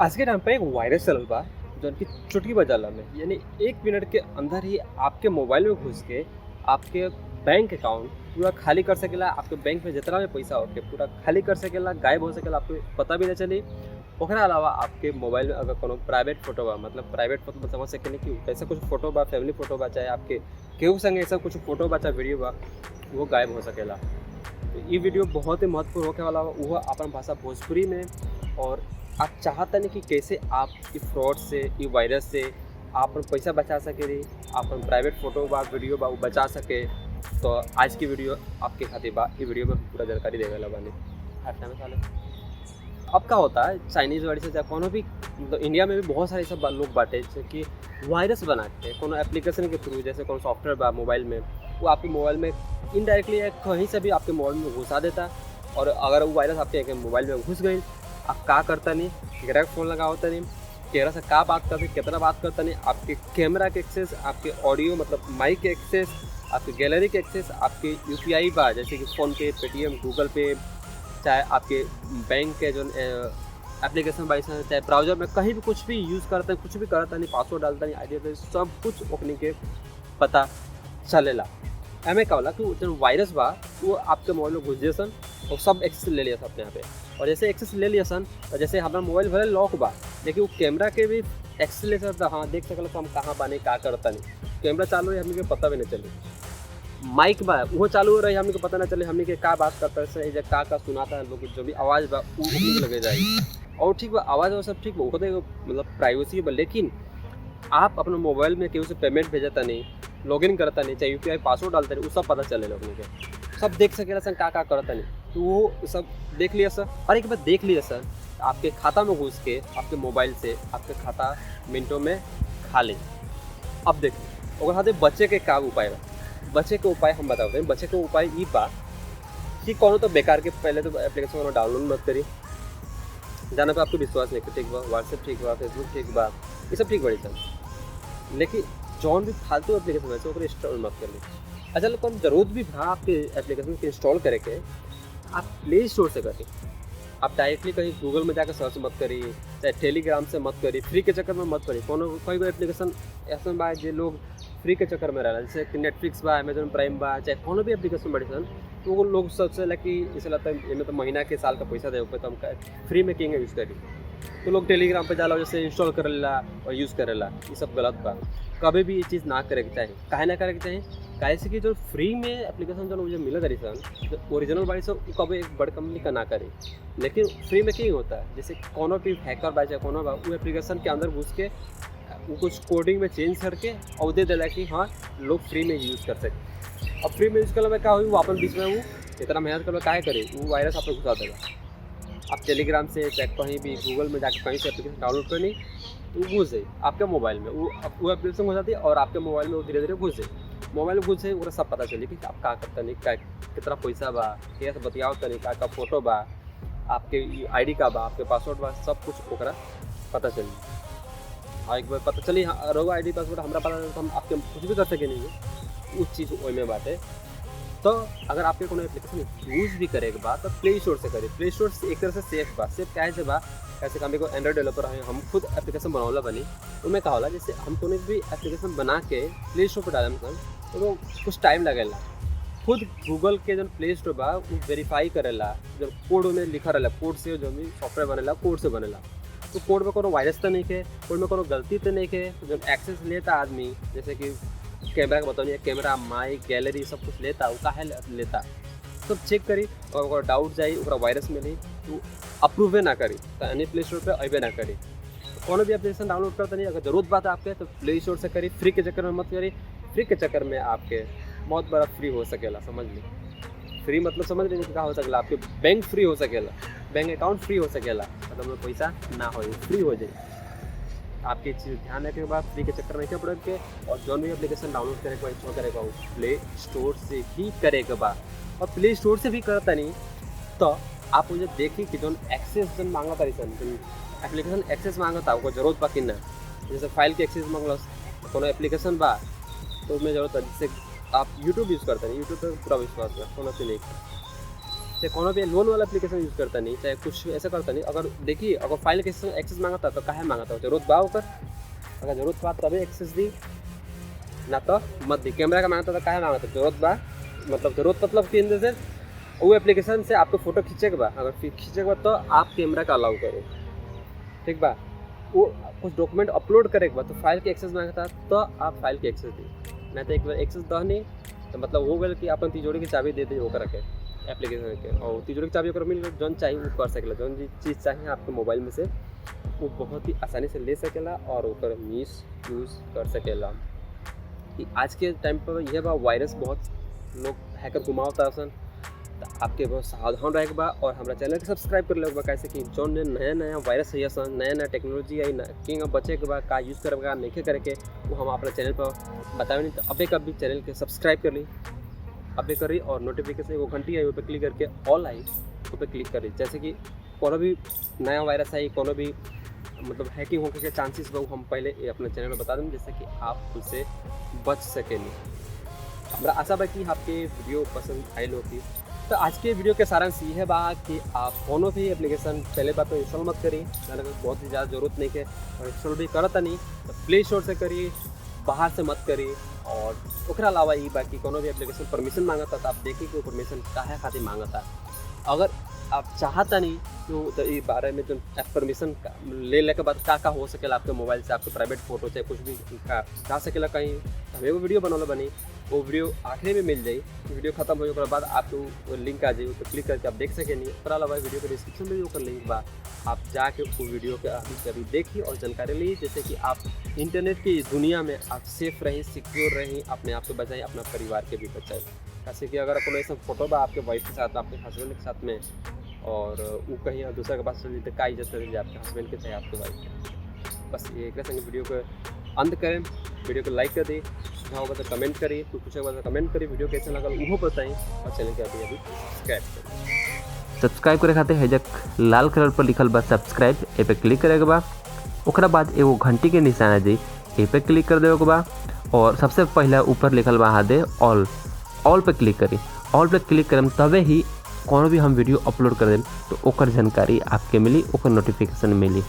आज के टाइम पे एक वायरस चलल बा जौन की चुटकी बजाला में यानी 1 मिनट के अंदर ही आपके मोबाइल में घुस के आपके बैंक अकाउंट पूरा खाली कर सकेला। आपके बैंक में जितना भी पैसा होके पूरा खाली कर सकेला, गायब हो सकेला, आपको पता भी नहीं चली। ओकरा अलावा आपके मोबाइल में अगर कोनो प्राइवेट फोटो बा, मतलब प्राइवेट फोटो में समझ सकेनी कि ऐसा कुछ फोटो बा, फैमिली फोटो बा, चाहे आपके केहू संगे ऐसा कुछ फोटो बा चाहे वीडियो बा, वो गायब हो सकेला। तो ये वीडियो बहुत ही महत्वपूर्ण होने वाला बा, वो अपन भाषा भोजपुरी में। और आप चाहता नहीं कि कैसे आप इस फ्रॉड से, ये वायरस से आप अपन पैसा बचा सके रही, अपन प्राइवेट फोटो बा, वीडियो बा वो बचा सके। तो आज की वीडियो आपके खातिर बा। ये वीडियो में पूरा जानकारी देगा बानी हर टाइम साले। अब क्या होता है चाइनीज़ वाली से चाहे कोनो भी, मतलब इंडिया में भी बहुत सारे सब लोग बाटे जैसे कि वायरस बना के कोनो एप्लीकेशन के थ्रू, जैसे कोनो सॉफ्टवेयर बा मोबाइल में, वो आपके मोबाइल में इनडायरेक्टली कहीं से भी आपके मोबाइल में घुसा देता। और अगर वो वायरस आपके मोबाइल में घुस गई, आप का करता नहीं, केकरा के फ़ोन लगा होता नहीं, केकरा से का बात करते, कितना बात करता नहीं, आपके कैमरा के एक्सेस, आपके ऑडियो मतलब माइक के एक्सेस, आपके गैलरी के एक्सेस, आपके यूपीआई बा जैसे कि फ़ोन पे, पेटीएम, गूगल पे, चाहे आपके बैंक के जो एप्लीकेशन बाई चाहे ब्राउज़र में कहीं भी कुछ भी यूज़ करते हैं, कुछ भी करता नहीं, पासवर्ड डालता नहीं, आईडी सब कुछ ओपनिंग के पता चलेला। एमे का होला कि जो वायरस बा वो आपके मोबाइल में घुस जैसन और सब एक्सेस ले लिया अपने यहाँ पे। और जैसे एक्सेस ले लिया सन, और जैसे हमारा मोबाइल भले लॉक बा लेकिन वो कैमरा के भी एक्सेस ले सकता, हाँ देख सकल हम कहाँ बानी का करता नहीं, कैमरा चालू है हमने के पता भी नहीं चले। माइक बा वो चालू हो रही, हमने को पता नहीं चले हमने के का बात करता है, का सुनाता है लोग, जो भी आवाज़ बा वो लगे जाएगी। और ठीक बा आवाज़ और सब ठीक बा, वो तो मतलब प्राइवेसी बा। लेकिन आप अपने मोबाइल में केहू से पेमेंट भेजता नहीं, लॉगिन करता नहीं, चाहे यूपीआई पासवर्ड डालता नहीं, वो सब पता चले लोगों के, सब देख सकेला सर का करता नहीं। तो वो सब देख लिया सर। और एक बार देख लिया सर, आपके खाता में घुस के आपके मोबाइल से आपके खाता मिनटों में खा ले। अब देखिए और खाते बच्चे के का उपाय बा। बच्चे के उपाय हम बताते हैं। बच्चे के उपाय ये बा कि कोनो तो बेकार के पहले तो एप्लीकेशन डाउनलोड मत करी, जाना पे आपको विश्वास नहीं ठीक बा, व्हाट्सएप ठीक बा, फेसबुक ठीक बा, ये सब ठीक बड़ी सर। लेकिन जौन भी फालतू एप्लीकेशन है वो इंस्टॉल मत कर ली। अच्छा लोग कौन जरूरत भी भा आपके एप्लीकेशन के इंस्टॉल करे के, आप प्ले स्टोर से करिए। आप डायरेक्टली कहीं गूगल में जाकर सर्च मत करिए, चाहे टेलीग्राम से मत करिए, फ्री के चक्कर में मत करिए। कोई भी एप्लीकेशन ऐसा बा जो लोग फ्री के चक्कर में रहा, जैसे कि नेटफ्लिक्स बा, अमेजोन प्राइम बा, चाहे कोनो भी एप्लीकेशन बड़ी सन, तो वो लोग सोचे ला कि इसे लगता है इनमें तो महीना के साल का पैसा दे तो हम फ्री में किंग यूज़ करी। तो लोग टेलीग्राम पर जाला जैसे इंस्टॉल करेला और यूज़ करेला, ये सब गलत बा। कभी भी ये चीज़ ना करे के चाहिए। काहे ना करे के चाहिए, काहे से कि जो फ्री में एप्लीकेशन जो मुझे मिला करी सन, जो ओरिजिनल बाड़ी सब कभी एक बड़ कंपनी का ना करे। लेकिन फ्री में क्या होता है, जैसे कोनो भी हैकर बा चाहे कोनो बा वो एप्लीकेशन के अंदर घुस के वो कुछ कोडिंग में चेंज करके और दे देला कि हाँ लोग फ्री में यूज़ कर सके। अब फ्री में यूज़ करने में क्या हुई, वो अपन बीच में वो इतना मेहनत कर काहे करे, वो वायरस आप घुसा देगा। आप टेलीग्राम से चाहे कहीं भी गूगल में जाकर कहीं से एप्लीकेशन डाउनलोड करनी, तो वो घुस जाए आपके मोबाइल में, वो एप्लीकेशन हो जाती है और आपके मोबाइल में वो धीरे धीरे घुस जाए। मोबाइल में घुस जाए वो सब पता चले कि आप का करता नहीं, क्या कितना पैसा बा, कैसे बतियाओ तनी, का फोटो बा, आपके आईडी का बा, आपके पासवर्ड बा, सब कुछ ओकरा पता चली। और एक बार पता चली हाँ रहो आईडी पासवर्ड हमारा पता तो हम आपके कुछ भी कर सके नहीं, उस चीज़ वही में बात है। तो अगर आपके कोनो एप्लीकेशन यूज़ भी करेगा बा तो प्ले स्टोर से करें। प्ले स्टोर से एक तरह से सेफ बा। सेफ क्या है बा, कैसे हम को एंड्रॉइड डेवलपर है, हम खुद एप्लीकेशन बनावला बनी, उनमें कहा होला जैसे हम कोनो भी एप्लीकेशन बना के प्ले स्टोर पर डालम तो वो कुछ टाइम लगेला। खुद गूगल के जो प्ले स्टोर बा वो वेरीफाई करेला, जब कोड में लिखा रहेला, कोड से जो भी सॉफ्टवेयर बनेला कोड से बनेला, तो कोड में कोनो वायरस तो नहीं है, कोड में कोनो गलती तो नहीं है। जब एक्सेस लेता आदमी, जैसे कि कैमरा का बताओ, कैमरा, माइक, गैलरी सब कुछ लेता, वो काहे लेता, सब चेक करी और डाउट जाई और वायरस मिली तो अप्रूवे ना करी, तो यानी प्ले स्टोर पर अबे ना करी। कोनो भी एप्लीकेशन डाउनलोड करता नहीं, अगर जरूरत बात है आपके तो प्ले स्टोर से करी, फ्री के चक्कर में मत करी। फ्री के चक्कर में आपके बहुत बड़ा फ्री हो सकेला, समझ ली। फ्री मतलब समझ लीजिए क्या हो सकेला, आपके बैंक फ्री हो सकेला, बैंक अकाउंट फ्री हो सकेला, मतलब पैसा ना हो फ्री हो जाए। आपके चीज़ ध्यान रखने के बाद फ्री के चक्कर में क्या पड़े के, और जो भी एप्लीकेशन डाउनलोड करेगा इंस्टॉल करेगा वो प्ले स्टोर से ही करेगा बा। और प्ले स्टोर से भी करता नहीं तो आप मुझे देखिए कि जो एक्सेस जन मांगा था, एप्लीकेशन एक्सेस मांगा था वो जरूरत बा कि ना, जैसे फाइल के एक्सेस मांगल कोनो एप्लीकेशन बा तो उसमें जरूरत है। जैसे आप यूट्यूब यूज़ करते हैं, यूट्यूब पर पूरा विश्वास है, कोनो से नहीं चाहे कोनो भी लोन वाला एप्लीकेशन यूज़ करता नहीं, चाहे कुछ ऐसा करता नहीं। अगर देखिए अगर फाइल के एक्सेस मांगता तो काहे मांगता, जरूरत बा ओकर, अगर जरूरत बा तबे एक्सेस दी, ना तो मत दी। कैमरा का मांगता तो काहे मांगता, जरूरत बा मतलब जरूरत मतलब कि अंदर से वो एप्लीकेशन से आपको फोटो खींचे के बा, अगर खींचे के बा तो आप कैमरा का अलाउ करो, ठीक बा। वो कुछ डॉक्यूमेंट अपलोड करे के बाद तो फाइल के एक्सेस मांगता तो आप फाइल के एक्सेस दी, नहीं तो एक बार एक्सेस दह नहीं तो मतलब हो गया कि अपन तिजोरी की चाबी दे दी ओकरा के एप्लीकेशन के, और तिजोरी की चाबी ओकरा मिल गई, जौन चाहिए वो कर सकेला, जौन चीज़ चाहिए आपके मोबाइल में से वो बहुत ही आसानी से ले सकेला और ओकर मिस यूज़ कर सकेला। कि आज के टाइम पर यह बा वायरस बहुत लोग हैकर घुमावता सन, तो आपके बहुत सावधान रहे बा और हमारा चैनल के सब्सक्राइब कर लेगा, कैसे कि जो नया वायरस है सन, नया टेक्नोलॉजी आई ना कि बचे के बाद का यूज़ करे का नहीं करे वो हम अपने चैनल पर बतावे नहीं। तो अबे कभी चैनल के सब्सक्राइब कर ली, अबे करी, और नोटिफिकेशन वो घंटी आई वो पे क्लिक करके ऑल आई वो पे क्लिक करी, जैसे कि कोनो भी नया वायरस आई, कोनो भी मतलब हैकिंग होने के चांसेस वो हम पहले अपने चैनल में बता दें, जिससे कि आप उनसे बच सकेंगे। हमारा आशा बा कि आपके वीडियो पसंद आए होगी। तो आज के वीडियो के सारांश ये है बा कि आप कोनो भी एप्लीकेशन पहले बात तो इंस्टॉल मत करिए, बहुत ही ज़्यादा ज़रूरत नहीं है, और इंस्टॉल भी करता नहीं तो प्ले स्टोर से करिए, बाहर से मत करिए। और ओकरा अलावा ये बाकी कोनो भी एप्लीकेशन परमिशन मांगता तो आप देखिए कि वो परमिशन काहे खातिर मांगता। अगर आप चाहता नहीं तो ये बारे में जो परमिशन ले के बाद का हो सकेला आपके मोबाइल से, आपके प्राइवेट फोटो चाहे कुछ भी जा सकेला कहीं, हमें वो वीडियो बनौला बनी, वो वीडियो आखिरी में मिल जाए, वीडियो खत्म हो जाए बाद आपको लिंक आ जाए तो क्लिक करके आप देख सके नहीं। पर अलावा वीडियो के डिस्क्रिप्शन में जो लिंक बा आप जाके वो वीडियो के अभी देखिए और जानकारी लीजिए, जैसे कि आप इंटरनेट की दुनिया में आप सेफ रहें, सिक्योर रहें, अपने आप को बचाएं, अपना परिवार के भी बचाएं। जैसे कि अगर कोई ऐसा फोटो बा आपके वाइफ के साथ, आपके हस्बैंड के साथ में, और वो कहीं दूसरे के पास चल जाए तो का इज्जत रही आपके हस्बैंड के चाहे आपके वाइफ के। बस ये एक संग वीडियो को अंत करें, वीडियो को लाइक कर दें, सुझाव होगा तो कमेंट करिए, कुछ पूछे होगा तो कमेंट करिए, वीडियो कैसा लगा वो बताएं, और चैनल के अभी सब्सक्राइब करें। सब्सक्राइब करे खातिर हेजक लाल कलर पर लिखल बा सब्सक्राइब, ए पे क्लिक करे के बा। ओकरा बाद एगो घंटी के निशान आ जाई, ए पे क्लिक कर देवे के बा, और सबसे पहला ऊपर लिखल बा दे ऑल पे क्लिक करी। ऑल पे क्लिक करम तबे ही कोनो भी हम वीडियो अपलोड कर दें तो ओकर जानकारी आपके मिली, ओकर नोटिफिकेशन मिली।